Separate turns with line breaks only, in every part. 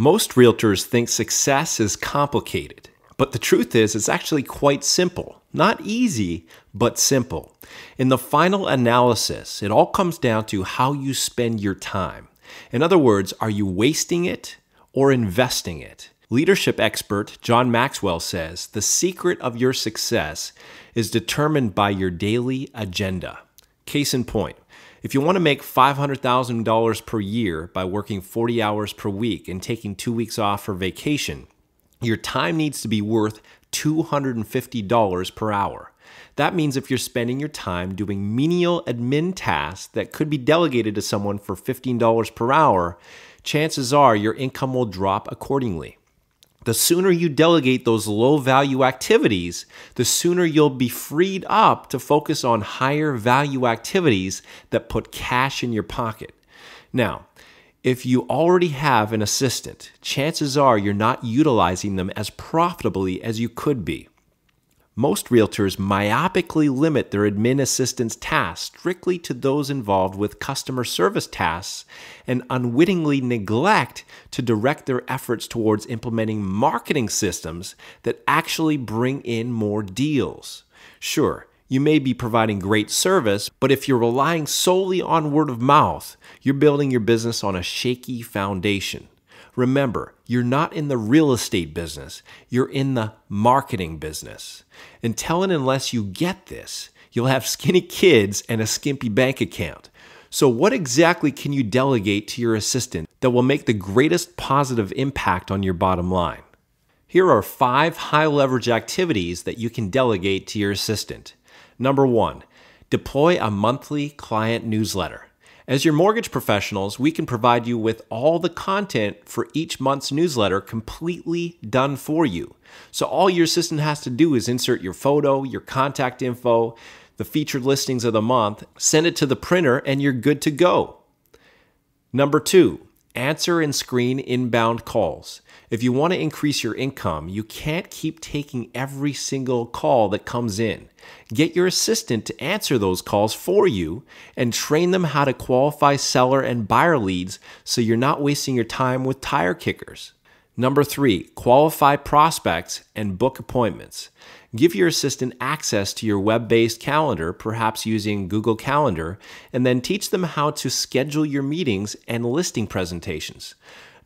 Most realtors think success is complicated, but the truth is it's actually quite simple. Not easy, but simple. In the final analysis, it all comes down to how you spend your time. In other words, are you wasting it or investing it? Leadership expert John Maxwell says the secret of your success is determined by your daily agenda. Case in point, if you want to make $500,000 per year by working 40 hours per week and taking 2 weeks off for vacation, your time needs to be worth $250 per hour. That means if you're spending your time doing menial admin tasks that could be delegated to someone for $15 per hour, chances are your income will drop accordingly. The sooner you delegate those low-value activities, the sooner you'll be freed up to focus on higher-value activities that put cash in your pocket. Now, if you already have an assistant, chances are you're not utilizing them as profitably as you could be. Most realtors myopically limit their admin assistant's tasks strictly to those involved with customer service tasks and unwittingly neglect to direct their efforts towards implementing marketing systems that actually bring in more deals. Sure, you may be providing great service, but if you're relying solely on word of mouth, you're building your business on a shaky foundation. Remember, you're not in the real estate business, you're in the marketing business. Until and unless you get this, you'll have skinny kids and a skimpy bank account. So what exactly can you delegate to your assistant that will make the greatest positive impact on your bottom line? Here are 5 high-leverage activities that you can delegate to your assistant. Number 1, deploy a monthly client newsletter. As your mortgage professionals, we can provide you with all the content for each month's newsletter completely done for you. So all your assistant has to do is insert your photo, your contact info, the featured listings of the month, send it to the printer, and you're good to go. Number 2, answer and screen inbound calls. If you want to increase your income, you can't keep taking every single call that comes in. Get your assistant to answer those calls for you and train them how to qualify seller and buyer leads so you're not wasting your time with tire kickers. Number 3, qualify prospects and book appointments. Give your assistant access to your web-based calendar, perhaps using Google Calendar, and then teach them how to schedule your meetings and listing presentations.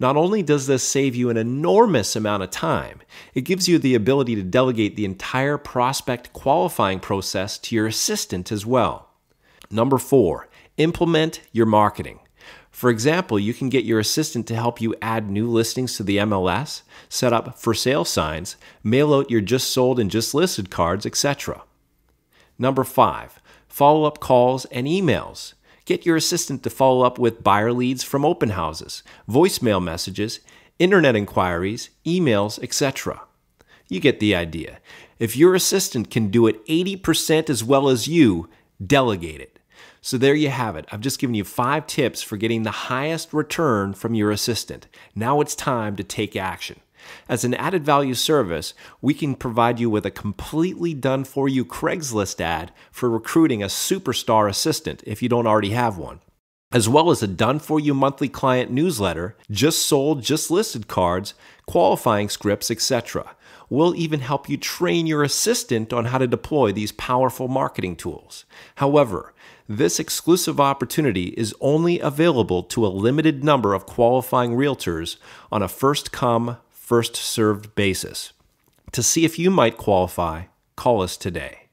Not only does this save you an enormous amount of time, it gives you the ability to delegate the entire prospect qualifying process to your assistant as well. Number 4, implement your marketing. For example, you can get your assistant to help you add new listings to the MLS, set up for sale signs, mail out your just sold and just listed cards, etc. Number 5, follow-up calls and emails. Get your assistant to follow up with buyer leads from open houses, voicemail messages, internet inquiries, emails, etc. You get the idea. If your assistant can do it 80% as well as you, delegate it. So there you have it. I've just given you 5 tips for getting the highest return from your assistant. Now it's time to take action. As an added value service, we can provide you with a completely done-for-you Craigslist ad for recruiting a superstar assistant if you don't already have one, as well as a done-for-you monthly client newsletter, just sold, just listed cards, qualifying scripts, etc. We'll even help you train your assistant on how to deploy these powerful marketing tools. However, this exclusive opportunity is only available to a limited number of qualifying realtors on a first-come, first-served basis. To see if you might qualify, call us today.